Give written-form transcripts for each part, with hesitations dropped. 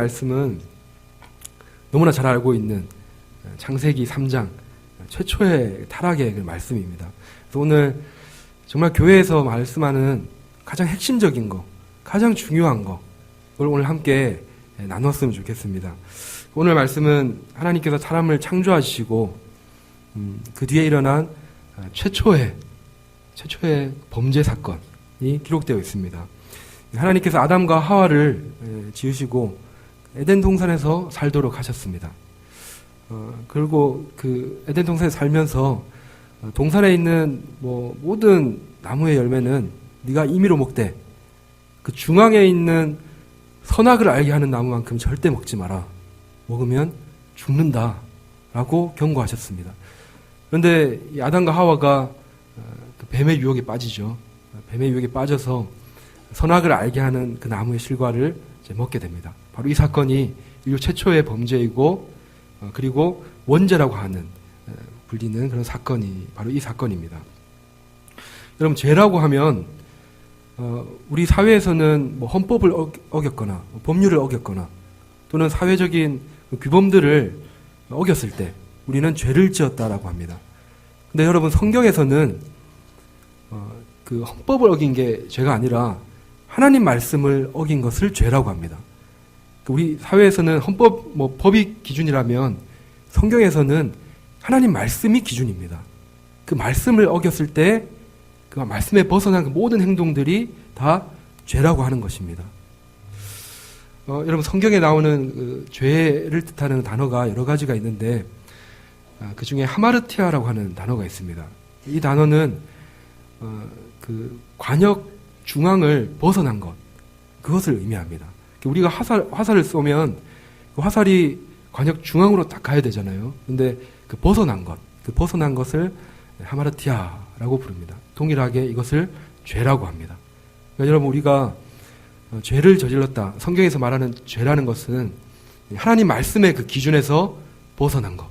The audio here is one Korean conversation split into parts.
말씀은 너무나 잘 알고 있는 창세기 3장 최초의 타락의 그 말씀입니다. 그래서 오늘 정말 교회에서 말씀하는 가장 핵심적인 거, 가장 중요한 거, 그걸 오늘 함께 나눴으면 좋겠습니다. 오늘 말씀은 하나님께서 사람을 창조하시고 그 뒤에 일어난 최초의 범죄 사건이 기록되어 있습니다. 하나님께서 아담과 하와를 지으시고 에덴 동산에서 살도록 하셨습니다. 그리고 그 에덴 동산에 살면서 동산에 있는 모든 나무의 열매는 네가 임의로 먹되 그 중앙에 있는 선악을 알게 하는 나무만큼 절대 먹지 마라. 먹으면 죽는다라고 경고하셨습니다. 그런데 이 아담과 하와가 그 뱀의 유혹에 빠지죠. 뱀의 유혹에 빠져서 선악을 알게 하는 그 나무의 실과를 이제 먹게 됩니다. 바로 이 사건이 인류 최초의 범죄이고 그리고 원죄라고 하는 불리는 그런 사건이 바로 이 사건입니다. 여러분, 죄라고 하면 우리 사회에서는 헌법을 어겼거나 법률을 어겼거나 또는 사회적인 규범들을 어겼을 때 우리는 죄를 지었다라고 합니다. 근데 여러분, 성경에서는 그 헌법을 어긴 게 죄가 아니라 하나님 말씀을 어긴 것을 죄라고 합니다. 우리 사회에서는 헌법, 법이 기준이라면 성경에서는 하나님 말씀이 기준입니다. 그 말씀을 어겼을 때 그 말씀에 벗어난 그 모든 행동들이 다 죄라고 하는 것입니다. 여러분, 성경에 나오는 그 죄를 뜻하는 단어가 여러 가지가 있는데 그 중에 하마르티아라고 하는 단어가 있습니다. 이 단어는 그 관역 중앙을 벗어난 것, 그것을 의미합니다. 우리가 화살을 쏘면 그 화살이 관역 중앙으로 딱 가야 되잖아요. 근데 그 벗어난 것을 하마르티아라고 부릅니다. 동일하게 이것을 죄라고 합니다. 그러니까 여러분, 우리가 죄를 저질렀다. 성경에서 말하는 죄라는 것은 하나님 말씀의 그 기준에서 벗어난 것.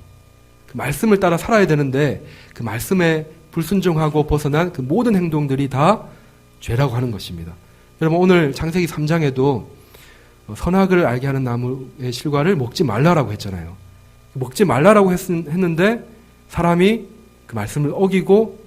그 말씀을 따라 살아야 되는데 그 말씀에 불순종하고 벗어난 그 모든 행동들이 다 죄라고 하는 것입니다. 여러분, 오늘 창세기 3장에도 선악을 알게 하는 나무의 실과를 먹지 말라라고 했잖아요. 먹지 말라라고 했는데 사람이 그 말씀을 어기고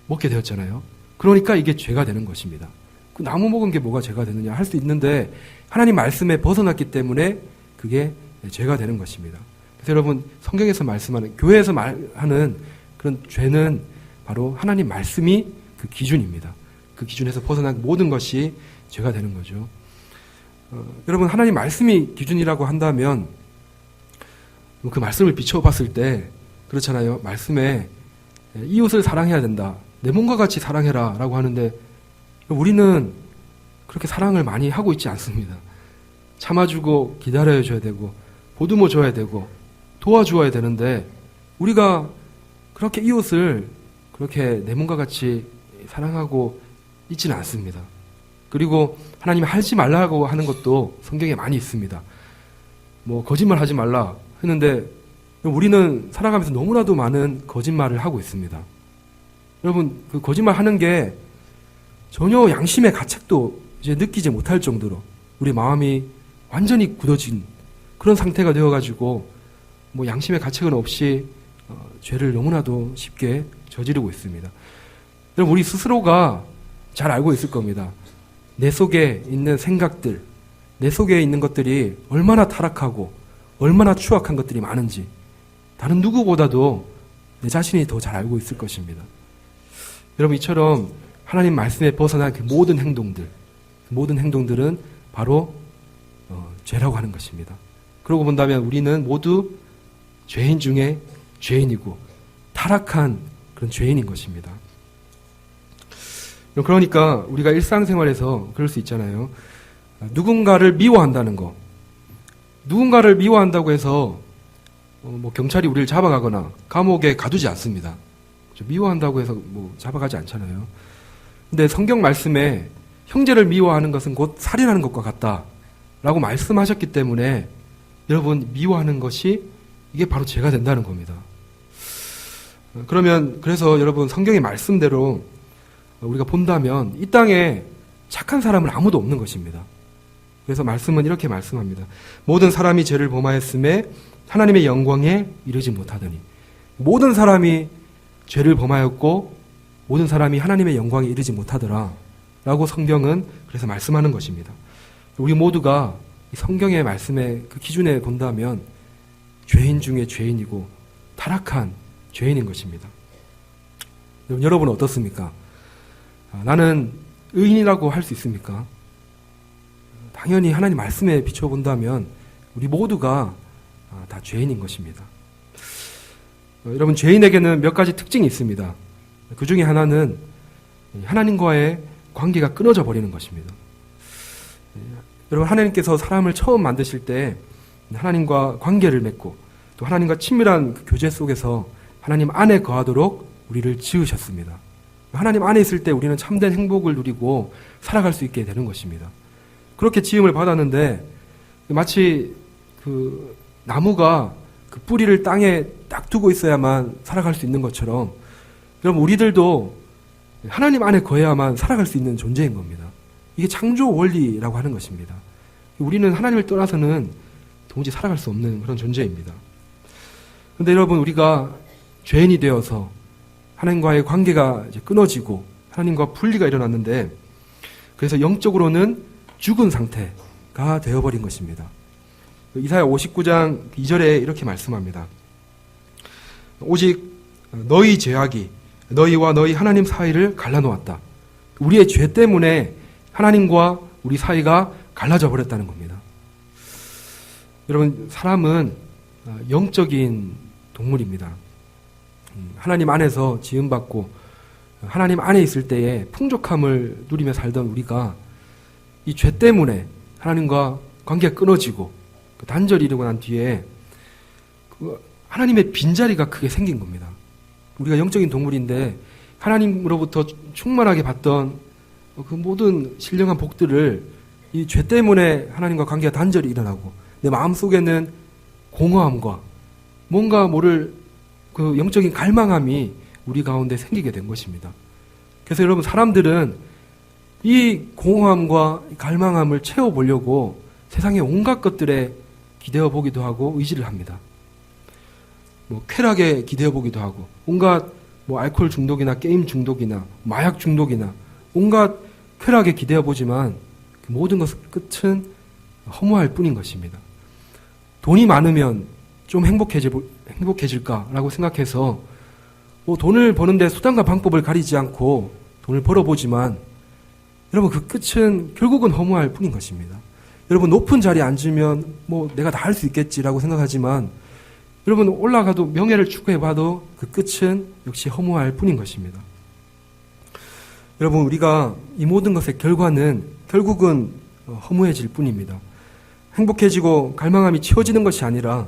먹게 되었잖아요. 그러니까 이게 죄가 되는 것입니다. 그 나무 먹은 게 뭐가 죄가 되느냐 할 수 있는데 하나님 말씀에 벗어났기 때문에 그게 죄가 되는 것입니다. 그래서 여러분, 성경에서 말씀하는, 교회에서 말하는 그런 죄는 바로 하나님 말씀이 그 기준입니다. 그 기준에서 벗어난 모든 것이 죄가 되는 거죠. 여러분, 하나님 말씀이 기준이라고 한다면 그 말씀을 비춰봤을 때 그렇잖아요. 말씀에 이웃을 사랑해야 된다. 내 몸과 같이 사랑해라 라고 하는데 우리는 그렇게 사랑을 많이 하고 있지 않습니다. 참아주고 기다려줘야 되고 보듬어 줘야 되고 도와주어야 되는데 우리가 그렇게 이웃을 그렇게 내 몸과 같이 사랑하고 있지는 않습니다. 그리고 하나님이 하지 말라고 하는 것도 성경에 많이 있습니다. 거짓말 하지 말라 했는데 우리는 살아가면서 너무나도 많은 거짓말을 하고 있습니다. 여러분, 그 거짓말 하는 게 전혀 양심의 가책도 이제 느끼지 못할 정도로 우리 마음이 완전히 굳어진 그런 상태가 되어가지고 양심의 가책은 없이 죄를 너무나도 쉽게 저지르고 있습니다. 여러분, 우리 스스로가 잘 알고 있을 겁니다. 내 속에 있는 생각들, 내 속에 있는 것들이 얼마나 타락하고 얼마나 추악한 것들이 많은지 다른 누구보다도 내 자신이 더 잘 알고 있을 것입니다. 여러분, 이처럼 하나님 말씀에 벗어난 그 모든 행동들은 바로 죄라고 하는 것입니다. 그러고 본다면 우리는 모두 죄인 중에 죄인이고 타락한 그런 죄인인 것입니다. 그러니까 우리가 일상생활에서 그럴 수 있잖아요. 누군가를 미워한다는 거. 누군가를 미워한다고 해서 경찰이 우리를 잡아가거나 감옥에 가두지 않습니다. 미워한다고 해서 잡아가지 않잖아요. 근데 성경 말씀에 형제를 미워하는 것은 곧 살인하는 것과 같다라고 말씀하셨기 때문에 여러분, 미워하는 것이 이게 바로 죄가 된다는 겁니다. 그래서 여러분, 성경의 말씀대로 우리가 본다면 이 땅에 착한 사람은 아무도 없는 것입니다. 그래서 말씀은 이렇게 말씀합니다. 모든 사람이 죄를 범하였음에 하나님의 영광에 이르지 못하더니, 모든 사람이 죄를 범하였고 모든 사람이 하나님의 영광에 이르지 못하더라 라고 성경은 그래서 말씀하는 것입니다. 우리 모두가 이 성경의 말씀의 그 기준에 본다면 죄인 중에 죄인이고 타락한 죄인인 것입니다. 여러분은 어떻습니까? 나는 의인이라고 할 수 있습니까? 당연히 하나님 말씀에 비춰본다면 우리 모두가 다 죄인인 것입니다. 여러분, 죄인에게는 몇 가지 특징이 있습니다. 그 중에 하나는 하나님과의 관계가 끊어져 버리는 것입니다. 여러분, 하나님께서 사람을 처음 만드실 때 하나님과 관계를 맺고 또 하나님과 친밀한 그 교제 속에서 하나님 안에 거하도록 우리를 지으셨습니다. 하나님 안에 있을 때 우리는 참된 행복을 누리고 살아갈 수 있게 되는 것입니다. 그렇게 지음을 받았는데 마치 그 나무가 그 뿌리를 땅에 딱 두고 있어야만 살아갈 수 있는 것처럼, 여러분, 우리들도 하나님 안에 거해야만 살아갈 수 있는 존재인 겁니다. 이게 창조 원리라고 하는 것입니다. 우리는 하나님을 떠나서는 도무지 살아갈 수 없는 그런 존재입니다. 그런데 여러분, 우리가 죄인이 되어서 하나님과의 관계가 이제 끊어지고 하나님과 분리가 일어났는데, 그래서 영적으로는 죽은 상태가 되어버린 것입니다. 이사야 59장 2절에 이렇게 말씀합니다. 오직 너희 죄악이 너희와 너희 하나님 사이를 갈라놓았다. 우리의 죄 때문에 하나님과 우리 사이가 갈라져 버렸다는 겁니다. 여러분, 사람은 영적인 동물입니다. 하나님 안에서 지음받고 하나님 안에 있을 때에 풍족함을 누리며 살던 우리가 이 죄 때문에 하나님과 관계가 끊어지고 단절이 이르고 난 뒤에 하나님의 빈자리가 크게 생긴 겁니다. 우리가 영적인 동물인데 하나님으로부터 충만하게 받던 그 모든 신령한 복들을 이 죄 때문에 하나님과 관계가 단절이 일어나고 내 마음속에는 공허함과 뭔가 모를 그 영적인 갈망함이 우리 가운데 생기게 된 것입니다. 그래서 여러분, 사람들은 이 공허함과 갈망함을 채워보려고 세상의 온갖 것들에 기대어 보기도 하고 의지를 합니다. 쾌락에 기대어 보기도 하고 온갖 알코올 중독이나 게임 중독이나 마약 중독이나 온갖 쾌락에 기대어 보지만 그 모든 것의 끝은 허무할 뿐인 것입니다. 돈이 많으면 좀 행복해질까라고 생각해서 돈을 버는데 수단과 방법을 가리지 않고 돈을 벌어보지만 여러분, 그 끝은 결국은 허무할 뿐인 것입니다. 여러분, 높은 자리에 앉으면 내가 다 할 수 있겠지라고 생각하지만 여러분, 올라가도 명예를 추구해봐도 그 끝은 역시 허무할 뿐인 것입니다. 여러분, 우리가 이 모든 것의 결과는 결국은 허무해질 뿐입니다. 행복해지고 갈망함이 채워지는 것이 아니라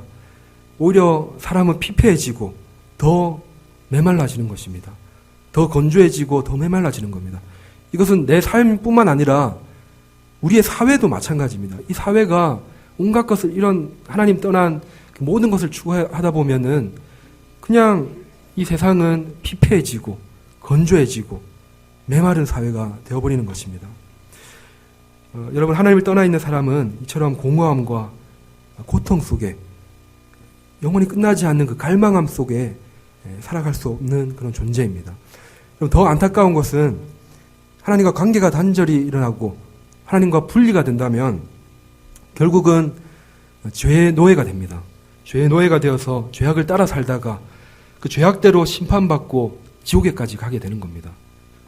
오히려 사람은 피폐해지고 더 메말라지는 것입니다. 더 건조해지고 더 메말라지는 겁니다. 이것은 내 삶뿐만 아니라 우리의 사회도 마찬가지입니다. 이 사회가 온갖 것을 이런 하나님 떠난 모든 것을 추구하다 보면은 그냥 이 세상은 피폐해지고 건조해지고 메마른 사회가 되어버리는 것입니다. 여러분, 하나님을 떠나 있는 사람은 이처럼 공허함과 고통 속에 영원히 끝나지 않는 그 갈망함 속에 살아갈 수 없는 그런 존재입니다. 더 안타까운 것은 하나님과 관계가 단절이 일어나고 하나님과 분리가 된다면 결국은 죄의 노예가 됩니다. 죄의 노예가 되어서 죄악을 따라 살다가 그 죄악대로 심판받고 지옥에까지 가게 되는 겁니다.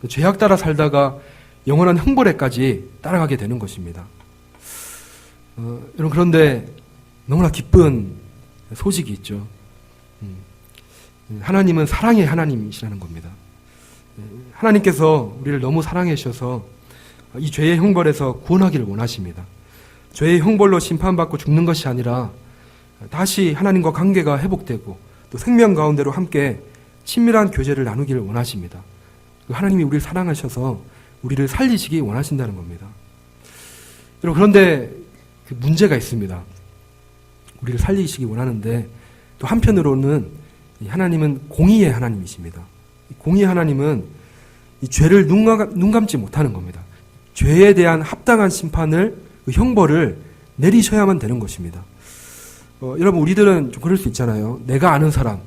그 죄악 따라 살다가 영원한 형벌에까지 따라가게 되는 것입니다. 여러분, 그런데 너무나 기쁜 소식이 있죠. 하나님은 사랑의 하나님이시라는 겁니다. 하나님께서 우리를 너무 사랑해 주셔서 이 죄의 형벌에서 구원하기를 원하십니다. 죄의 형벌로 심판받고 죽는 것이 아니라 다시 하나님과 관계가 회복되고 또 생명 가운데로 함께 친밀한 교제를 나누기를 원하십니다. 하나님이 우리를 사랑하셔서 우리를 살리시기 원하신다는 겁니다. 여러분, 그런데 그 문제가 있습니다. 우리를 살리시기 원하는데 또 한편으로는 하나님은 공의의 하나님이십니다. 공의의 하나님은 이 죄를 눈 감지 못하는 겁니다. 죄에 대한 합당한 심판을 그 형벌을 내리셔야만 되는 것입니다. 여러분, 우리들은 좀 그럴 수 있잖아요. 내가 아는 사람,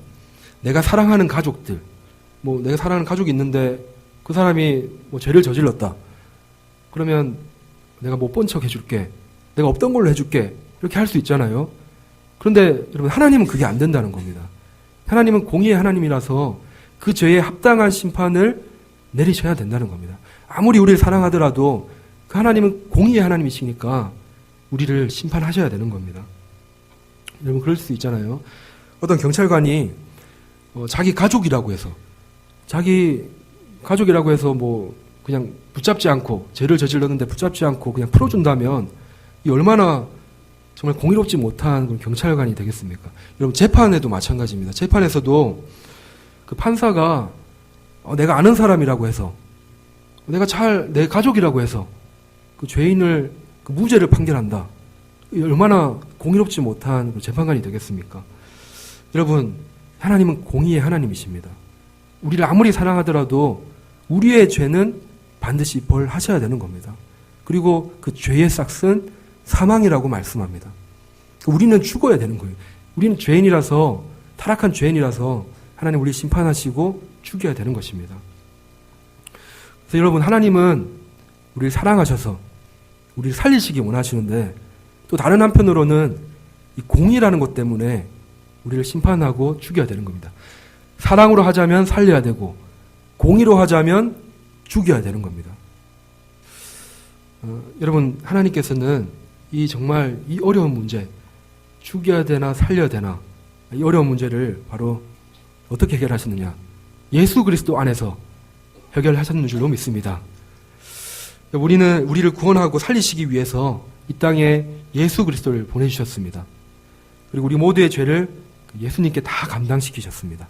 내가 사랑하는 가족들, 내가 사랑하는 가족이 있는데 그 사람이 죄를 저질렀다. 그러면 내가 못 본 척 해줄게. 내가 없던 걸로 해줄게. 이렇게 할 수 있잖아요. 그런데 여러분, 하나님은 그게 안 된다는 겁니다. 하나님은 공의의 하나님이라서 그 죄에 합당한 심판을 내리셔야 된다는 겁니다. 아무리 우리를 사랑하더라도 그 하나님은 공의의 하나님이시니까 우리를 심판하셔야 되는 겁니다. 여러분, 그럴 수 있잖아요. 어떤 경찰관이 자기 가족이라고 해서 그냥 붙잡지 않고, 죄를 저질렀는데 붙잡지 않고 그냥 풀어준다면 이 얼마나 정말 공의롭지 못한 그런 경찰관이 되겠습니까? 여러분, 재판에도 마찬가지입니다. 재판에서도 그 판사가 내가 아는 사람이라고 해서, 내 가족이라고 해서 그 죄인을 그 무죄를 판결한다. 얼마나 공의롭지 못한 그 재판관이 되겠습니까? 여러분, 하나님은 공의의 하나님이십니다. 우리를 아무리 사랑하더라도 우리의 죄는 반드시 벌하셔야 되는 겁니다. 그리고 그 죄의 싹은 사망이라고 말씀합니다. 우리는 죽어야 되는 거예요. 우리는 죄인이라서, 타락한 죄인이라서 하나님 우리 심판하시고 죽여야 되는 것입니다. 그래서 여러분, 하나님은 우리를 사랑하셔서 우리를 살리시기 원하시는데, 또 다른 한편으로는 이 공의라는 것 때문에 우리를 심판하고 죽여야 되는 겁니다. 사랑으로 하자면 살려야 되고, 공의로 하자면 죽여야 되는 겁니다. 여러분, 하나님께서는 정말 이 어려운 문제, 죽여야 되나 살려야 되나, 이 어려운 문제를 바로 어떻게 해결하셨느냐? 예수 그리스도 안에서 해결하셨는 줄로 믿습니다. 우리를 구원하고 살리시기 위해서 이 땅에 예수 그리스도를 보내주셨습니다. 그리고 우리 모두의 죄를 예수님께 다 감당시키셨습니다.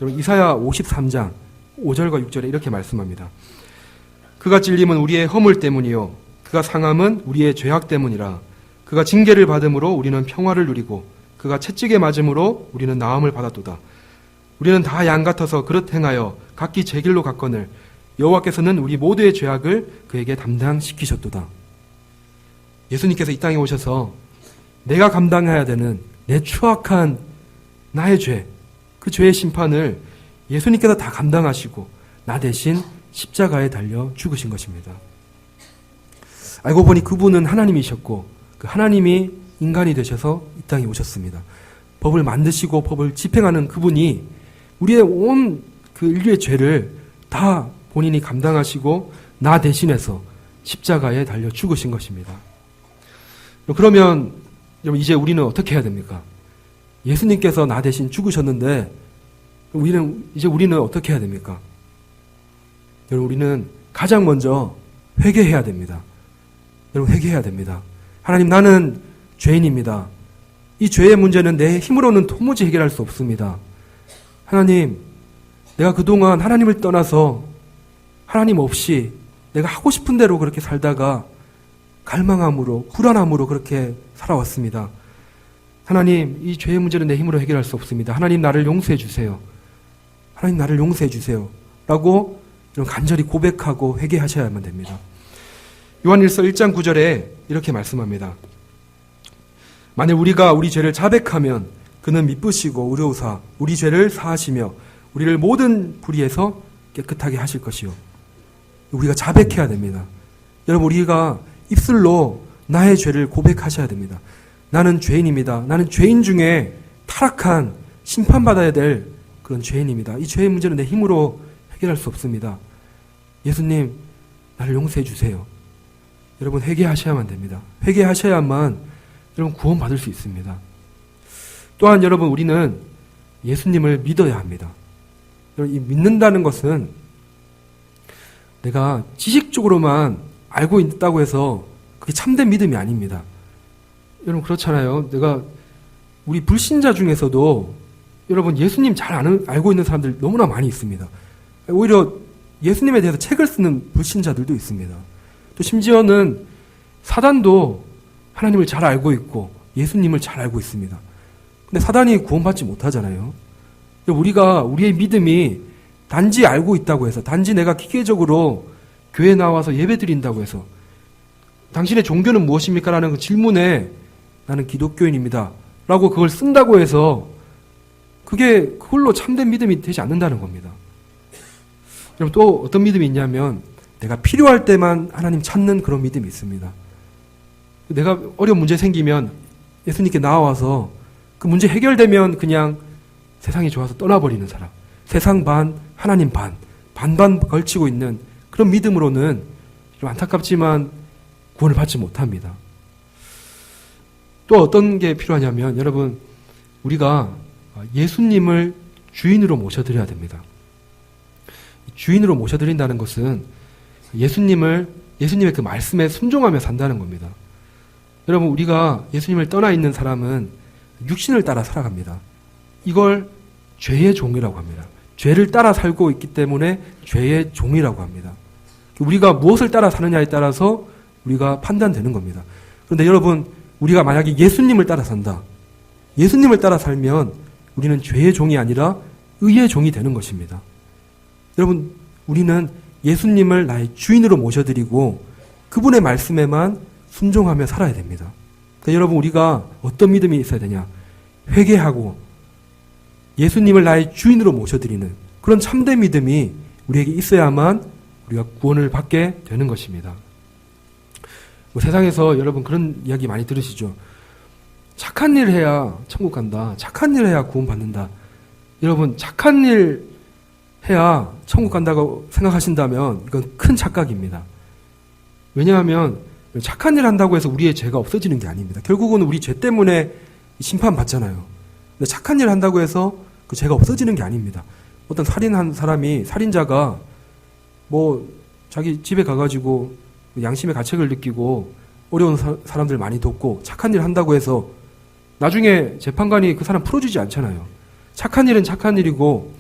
여러분, 이사야 53장 5절과 6절에 이렇게 말씀합니다. 그가 찔림은 우리의 허물 때문이요, 그가 상함은 우리의 죄악 때문이라. 그가 징계를 받음으로 우리는 평화를 누리고, 그가 채찍에 맞음으로 우리는 나음을 받았도다. 우리는 다 양 같아서 그릇 행하여 각기 제 길로 갔거늘 여호와께서는 우리 모두의 죄악을 그에게 담당시키셨도다. 예수님께서 이 땅에 오셔서 내가 감당해야 되는 내 추악한 나의 죄, 그 죄의 심판을 예수님께서 다 감당하시고 나 대신 십자가에 달려 죽으신 것입니다. 알고 보니 그분은 하나님이셨고, 그 하나님이 인간이 되셔서 이 땅에 오셨습니다. 법을 만드시고 법을 집행하는 그분이 우리의 온 그 인류의 죄를 다 본인이 감당하시고 나 대신해서 십자가에 달려 죽으신 것입니다. 그러면 여러분, 이제 우리는 어떻게 해야 됩니까? 예수님께서 나 대신 죽으셨는데 이제 우리는 어떻게 해야 됩니까? 여러분, 우리는 가장 먼저 회개해야 됩니다. 여러분, 회개해야 됩니다. 하나님, 나는 죄인입니다. 이 죄의 문제는 내 힘으로는 도무지 해결할 수 없습니다. 하나님, 내가 그동안 하나님을 떠나서 하나님 없이 내가 하고 싶은 대로 그렇게 살다가 갈망함으로, 불안함으로 그렇게 살아왔습니다. 하나님, 이 죄의 문제는 내 힘으로 해결할 수 없습니다. 하나님, 나를 용서해 주세요. 하나님, 나를 용서해 주세요. 라고 이런 간절히 고백하고 회개하셔야만 됩니다. 요한일서 1장 9절에 이렇게 말씀합니다. 만일 우리가 우리 죄를 자백하면 그는 미쁘시고 의로우사 우리 죄를 사하시며 우리를 모든 불의에서 깨끗하게 하실 것이요. 우리가 자백해야 됩니다. 여러분, 우리가 입술로 나의 죄를 고백하셔야 됩니다. 나는 죄인입니다. 나는 죄인 중에 타락한, 심판받아야 될 그런 죄인입니다. 이 죄의 문제는 내 힘으로 해결할 수 없습니다. 예수님, 나를 용서해 주세요. 여러분, 회개하셔야만 됩니다. 회개하셔야만 여러분 구원받을 수 있습니다. 또한 여러분, 우리는 예수님을 믿어야 합니다. 여러분, 이 믿는다는 것은 내가 지식적으로만 알고 있다고 해서 그게 참된 믿음이 아닙니다. 여러분, 그렇잖아요. 우리 불신자 중에서도 여러분, 예수님 잘 알고 있는 사람들 너무나 많이 있습니다. 오히려 예수님에 대해서 책을 쓰는 불신자들도 있습니다. 또 심지어는 사단도 하나님을 잘 알고 있고 예수님을 잘 알고 있습니다. 근데 사단이 구원받지 못하잖아요. 우리의 믿음이 단지 알고 있다고 해서, 단지 내가 기계적으로 교회 나와서 예배 드린다고 해서 당신의 종교는 무엇입니까? 라는 그 질문에 나는 기독교인입니다. 라고 그걸 쓴다고 해서 그걸로 참된 믿음이 되지 않는다는 겁니다. 여러분 또 어떤 믿음이 있냐면 내가 필요할 때만 하나님 찾는 그런 믿음이 있습니다. 내가 어려운 문제 생기면 예수님께 나와서 그 문제 해결되면 그냥 세상이 좋아서 떠나버리는 사람. 세상 반, 하나님 반, 반반 걸치고 있는 그런 믿음으로는 좀 안타깝지만 구원을 받지 못합니다. 또 어떤 게 필요하냐면 여러분 우리가 예수님을 주인으로 모셔드려야 됩니다. 주인으로 모셔드린다는 것은 예수님의 그 말씀에 순종하며 산다는 겁니다. 여러분 우리가 예수님을 떠나 있는 사람은 육신을 따라 살아갑니다. 이걸 죄의 종이라고 합니다. 죄를 따라 살고 있기 때문에 죄의 종이라고 합니다. 우리가 무엇을 따라 사느냐에 따라서 우리가 판단되는 겁니다. 그런데 여러분 우리가 만약에 예수님을 따라 산다. 예수님을 따라 살면 우리는 죄의 종이 아니라 의의 종이 되는 것입니다. 여러분 우리는 예수님을 나의 주인으로 모셔드리고 그분의 말씀에만 순종하며 살아야 됩니다. 그러니까 여러분 우리가 어떤 믿음이 있어야 되냐? 회개하고 예수님을 나의 주인으로 모셔드리는 그런 참된 믿음이 우리에게 있어야만 우리가 구원을 받게 되는 것입니다. 세상에서 여러분 그런 이야기 많이 들으시죠? 착한 일 해야 천국 간다. 착한 일 해야 구원 받는다. 여러분 착한 일 해야 천국 간다고 생각하신다면 이건 큰 착각입니다. 왜냐하면 착한 일 한다고 해서 우리의 죄가 없어지는 게 아닙니다. 결국은 우리 죄 때문에 심판받잖아요. 근데 착한 일 한다고 해서 그 죄가 없어지는 게 아닙니다. 어떤 살인한 사람이, 살인자가 자기 집에 가가지고 양심의 가책을 느끼고 어려운 사람들 많이 돕고 착한 일 한다고 해서 나중에 재판관이 그 사람 풀어주지 않잖아요. 착한 일은 착한 일이고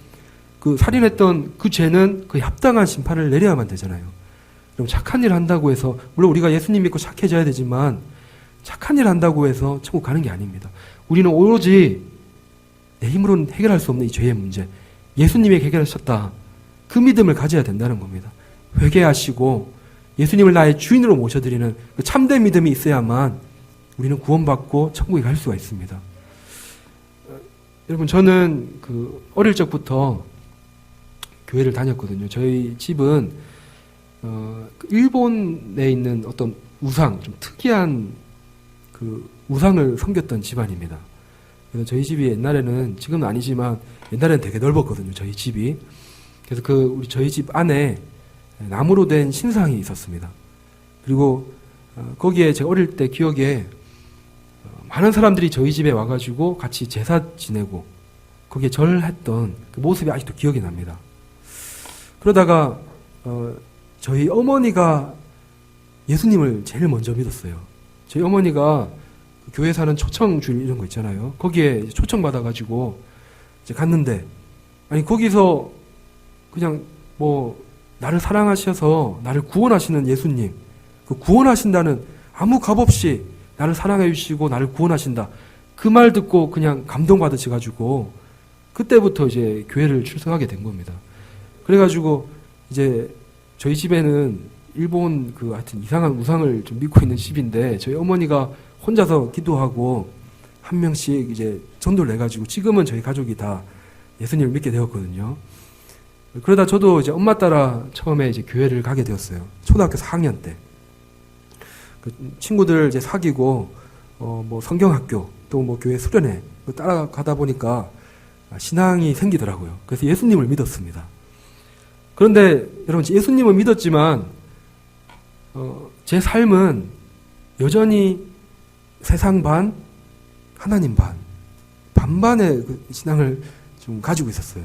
그 살인했던 그 죄는 그 합당한 심판을 내려야만 되잖아요. 그럼 착한 일 한다고 해서 물론 우리가 예수님 믿고 착해져야 되지만 착한 일 한다고 해서 천국 가는 게 아닙니다. 우리는 오로지 내 힘으로는 해결할 수 없는 이 죄의 문제 예수님이 해결하셨다. 그 믿음을 가져야 된다는 겁니다. 회개하시고 예수님을 나의 주인으로 모셔드리는 그 참된 믿음이 있어야만 우리는 구원받고 천국에 갈 수가 있습니다. 여러분 저는 어릴 적부터 교회를 다녔거든요. 저희 집은 일본에 있는 어떤 우상, 좀 특이한 우상을 섬겼던 집안입니다. 그래서 저희 집이 옛날에는 지금은 아니지만 옛날에는 되게 넓었거든요. 저희 집이. 그래서 저희 집 안에 나무로 된 신상이 있었습니다. 그리고 거기에 제가 어릴 때 기억에 많은 사람들이 저희 집에 와가지고 같이 제사 지내고 거기에 절했던 그 모습이 아직도 기억이 납니다. 그러다가 저희 어머니가 예수님을 제일 먼저 믿었어요. 저희 어머니가 교회 사는 초청줄 이런 거 있잖아요. 거기에 초청 받아가지고 이제 갔는데 거기서 그냥 나를 사랑하셔서 나를 구원하시는 예수님, 그 구원하신다는 아무 값 없이 나를 사랑해 주시고 나를 구원하신다. 그 말 듣고 그냥 감동받으셔가지고 그때부터 이제 교회를 출석하게 된 겁니다. 그래가지고 이제 저희 집에는 일본 하여튼 이상한 우상을 좀 믿고 있는 집인데 저희 어머니가 혼자서 기도하고 한 명씩 이제 전도를 내가지고 지금은 저희 가족이 다 예수님을 믿게 되었거든요. 그러다 저도 이제 엄마 따라 처음에 이제 교회를 가게 되었어요. 초등학교 4학년 때. 친구들 이제 사귀고, 성경학교, 또 교회 수련회 따라가다 보니까 신앙이 생기더라고요. 그래서 예수님을 믿었습니다. 그런데 여러분, 예수님은 믿었지만, 제 삶은 여전히 세상 반, 하나님 반, 반반의 신앙을 좀 가지고 있었어요.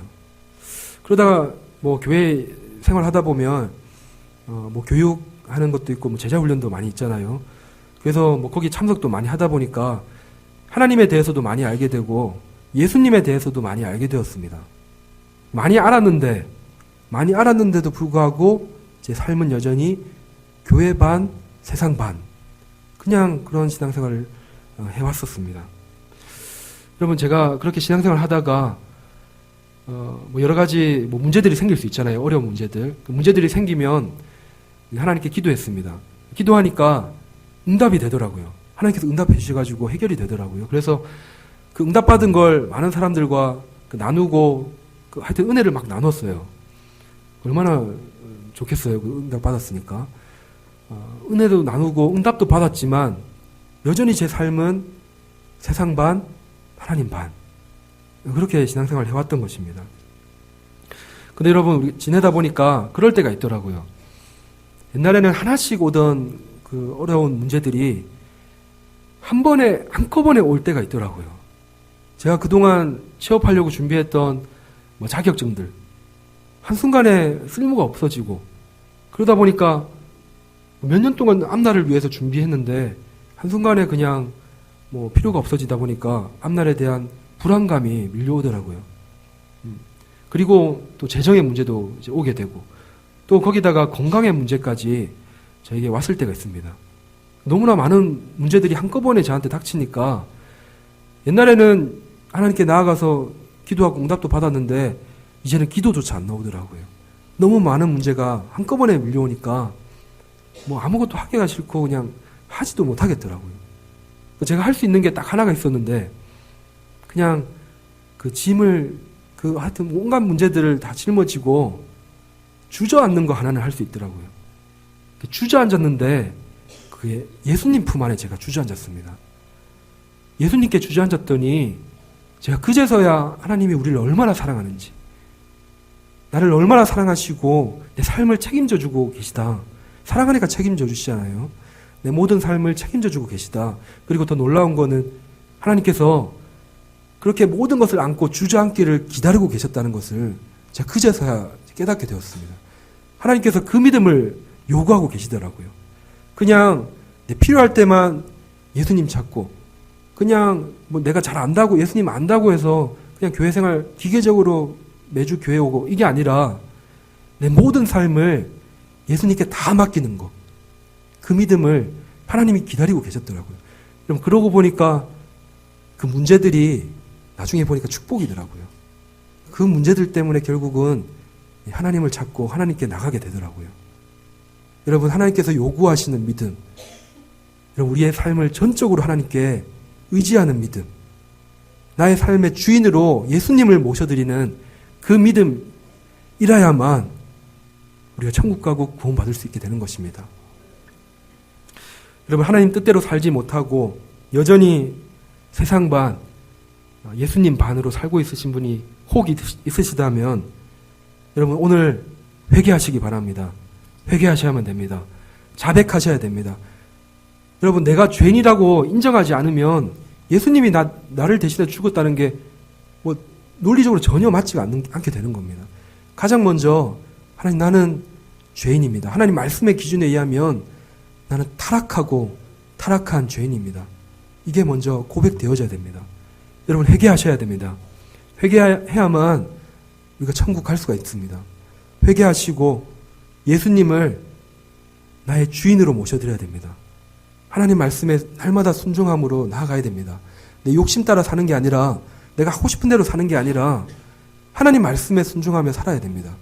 그러다가 교회 생활하다 보면 교육하는 것도 있고 제자 훈련도 많이 있잖아요. 그래서 거기 참석도 많이 하다 보니까 하나님에 대해서도 많이 알게 되고 예수님에 대해서도 많이 알게 되었습니다. 많이 알았는데도 불구하고 제 삶은 여전히 교회 반, 세상 반 그냥 그런 신앙생활을 해왔었습니다. 여러분 제가 그렇게 신앙생활을 하다가 여러 가지 문제들이 생길 수 있잖아요. 어려운 문제들. 그 문제들이 생기면 하나님께 기도했습니다. 기도하니까 응답이 되더라고요. 하나님께서 응답해 주셔가지고 해결이 되더라고요. 그래서 그 응답받은 걸 많은 사람들과 나누고 하여튼 은혜를 막 나눴어요. 얼마나 좋겠어요. 그 응답 받았으니까. 은혜도 나누고 응답도 받았지만 여전히 제 삶은 세상 반, 하나님 반. 그렇게 신앙생활을 해왔던 것입니다. 근데 여러분, 우리 지내다 보니까 그럴 때가 있더라고요. 옛날에는 하나씩 오던 그 어려운 문제들이 한꺼번에 올 때가 있더라고요. 제가 그동안 취업하려고 준비했던 자격증들, 한순간에 쓸모가 없어지고, 그러다 보니까 몇 년 동안 앞날을 위해서 준비했는데, 한순간에 그냥 필요가 없어지다 보니까 앞날에 대한 불안감이 밀려오더라고요. 그리고 또 재정의 문제도 이제 오게 되고, 또 거기다가 건강의 문제까지 저에게 왔을 때가 있습니다. 너무나 많은 문제들이 한꺼번에 저한테 닥치니까 옛날에는 하나님께 나아가서 기도하고 응답도 받았는데 이제는 기도조차 안 나오더라고요. 너무 많은 문제가 한꺼번에 밀려오니까 아무것도 하기가 싫고 그냥 하지도 못하겠더라고요. 제가 할 수 있는 게 딱 하나가 있었는데 그냥 그 짐을 하여튼 온갖 문제들을 다 짊어지고 주저앉는 거 하나는 할 수 있더라고요. 주저앉았는데 그게 예수님 품 안에 제가 주저앉았습니다. 예수님께 주저앉았더니 제가 그제서야 하나님이 우리를 얼마나 사랑하는지, 나를 얼마나 사랑하시고 내 삶을 책임져 주고 계시다. 사랑하니까 책임져 주시잖아요. 내 모든 삶을 책임져 주고 계시다. 그리고 더 놀라운 거는 하나님께서 그렇게 모든 것을 안고 주저앉기를 기다리고 계셨다는 것을 제가 그제서야 깨닫게 되었습니다. 하나님께서 그 믿음을 요구하고 계시더라고요. 그냥 필요할 때만 예수님 찾고, 그냥 내가 잘 안다고, 예수님 안다고 해서 그냥 교회 생활 기계적으로 매주 교회 오고, 이게 아니라 내 모든 삶을 예수님께 다 맡기는 것, 그 믿음을 하나님이 기다리고 계셨더라고요. 그럼 그러고 보니까 그 문제들이 나중에 보니까 축복이더라고요. 그 문제들 때문에 결국은 하나님을 찾고 하나님께 나가게 되더라고요. 여러분, 하나님께서 요구하시는 믿음, 여러분, 우리의 삶을 전적으로 하나님께 의지하는 믿음, 나의 삶의 주인으로 예수님을 모셔드리는 그 믿음이라야만 우리가 천국 가고 구원받을 수 있게 되는 것입니다. 여러분, 하나님 뜻대로 살지 못하고 여전히 세상 반, 예수님 반으로 살고 있으신 분이 혹 있으시다면 여러분, 오늘 회개하시기 바랍니다. 회개하셔야만 됩니다. 자백하셔야 됩니다. 여러분, 내가 죄인이라고 인정하지 않으면 예수님이 나를 대신해 죽었다는 게 논리적으로 전혀 맞지가 않게 되는 겁니다. 가장 먼저 하나님, 나는 죄인입니다. 하나님 말씀의 기준에 의하면 나는 타락한 죄인입니다. 이게 먼저 고백되어져야 됩니다. 여러분, 회개하셔야 됩니다. 회개해야만 우리가 천국 갈 수가 있습니다. 회개하시고 예수님을 나의 주인으로 모셔드려야 됩니다. 하나님 말씀에 날마다 순종함으로 나아가야 됩니다. 내 욕심 따라 사는 게 아니라, 내가 하고 싶은 대로 사는 게 아니라 하나님 말씀에 순종하며 살아야 됩니다.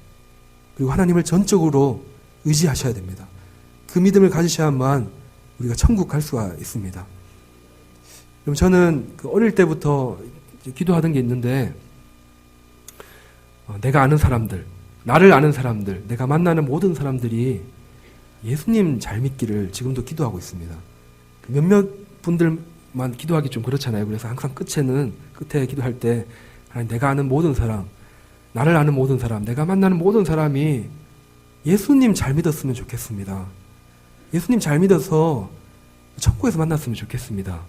그리고 하나님을 전적으로 의지하셔야 됩니다. 그 믿음을 가지셔야만 우리가 천국 갈 수가 있습니다. 그럼 저는 어릴 때부터 기도하던 게 있는데, 내가 아는 사람들, 나를 아는 사람들, 내가 만나는 모든 사람들이 예수님 잘 믿기를 지금도 기도하고 있습니다. 몇몇 분들만 기도하기 좀 그렇잖아요. 그래서 항상 끝에 기도할 때 내가 아는 모든 사람, 나를 아는 모든 사람, 내가 만나는 모든 사람이 예수님 잘 믿었으면 좋겠습니다. 예수님 잘 믿어서 천국에서 만났으면 좋겠습니다.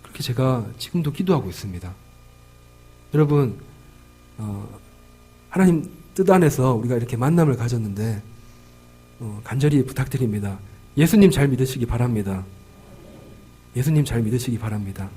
그렇게 제가 지금도 기도하고 있습니다. 여러분, 하나님 뜻 안에서 우리가 이렇게 만남을 가졌는데 간절히 부탁드립니다. 예수님 잘 믿으시기 바랍니다. 예수님 잘 믿으시기 바랍니다.